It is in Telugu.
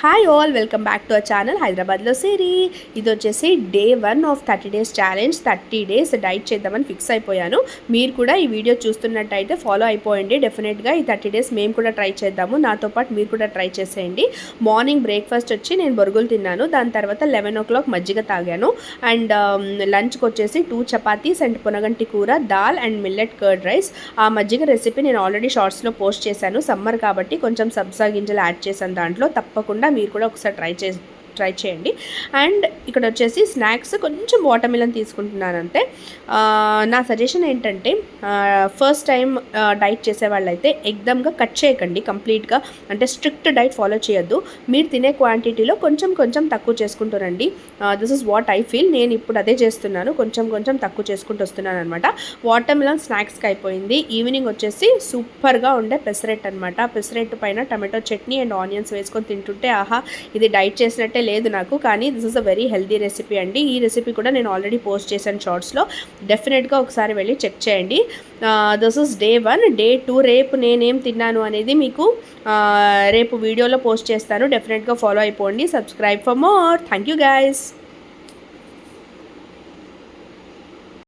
Hi all, welcome back to our channel హైదరాబాద్లో సిరి. ఇది వచ్చేసి day 1 of 30 days challenge. 30 days diet చేద్దామని ఫిక్స్ అయిపోయాను. మీరు కూడా ఈ వీడియో చూస్తున్నట్టయితే ఫాలో అయిపోయండి. డెఫినెట్గా ఈ 30 days మేము కూడా ట్రై చేద్దాము. నాతో పాటు మీరు కూడా ట్రై చేసేయండి. మార్నింగ్ బ్రేక్ఫాస్ట్ వచ్చి నేను బొరుగులు తిన్నాను. దాని తర్వాత 11 o'clock మజ్జిగ తాగాను. అండ్ లంచ్కి వచ్చేసి 2 చపాతీస్ అండ్ పునగంటి కూర, dal and millet curd rice. ఆ మజ్జిగ రెసిపీ నేను ఆల్రెడీ షార్ట్స్లో పోస్ట్ చేశాను. సమ్మర్ కాబట్టి కొంచెం సబ్జా గింజలు యాడ్ చేశాను దాంట్లో. తప్పకుండా మీరు కూడా ఒకసారి ట్రై చేయండి. అండ్ ఇక్కడ వచ్చేసి స్నాక్స్ కొంచెం వాటర్ మిలన్ తీసుకుంటున్నాను అంతే. నా సజెషన్ ఏంటంటే ఫస్ట్ టైం డైట్ చేసే వాళ్ళైతే ఎగ్దమ్గా కట్ చేయకండి కంప్లీట్గా, అంటే స్ట్రిక్ట్ డైట్ ఫాలో చేయొద్దు. మీరు తినే క్వాంటిటీలో కొంచెం కొంచెం తక్కువ చేసుకుంటారండి. This is what I feel. నేను ఇప్పుడు అదే చేస్తున్నాను, కొంచెం కొంచెం తక్కువ చేసుకుంటూ వస్తున్నాను అనమాట. వాటర్ మిలన్ స్నాక్స్కి అయిపోయింది. ఈవినింగ్ వచ్చేసి సూపర్గా ఉండే పెసరెట్ అనమాట. పెసరెట్ పైన టమాటో చట్నీ అండ్ ఆనియన్స్ వేసుకొని తింటుంటే ఆహా, ఇది డైట్ చేసినట్టే లేదు నాకు, కానీ this is a very healthy recipe అండి. ఈ రెసిపీ కూడా నేను ఆల్రెడీ పోస్ట్ చేశాను షార్ట్స్లో. డెఫినెట్గా ఒకసారి వెళ్ళి చెక్ చేయండి. This is day 1. డే 2 రేపు నేనేం తిన్నాను అనేది మీకు రేపు వీడియోలో పోస్ట్ చేస్తాను. డెఫినెట్గా ఫాలో అయిపోండి. Subscribe for more. Thank you guys.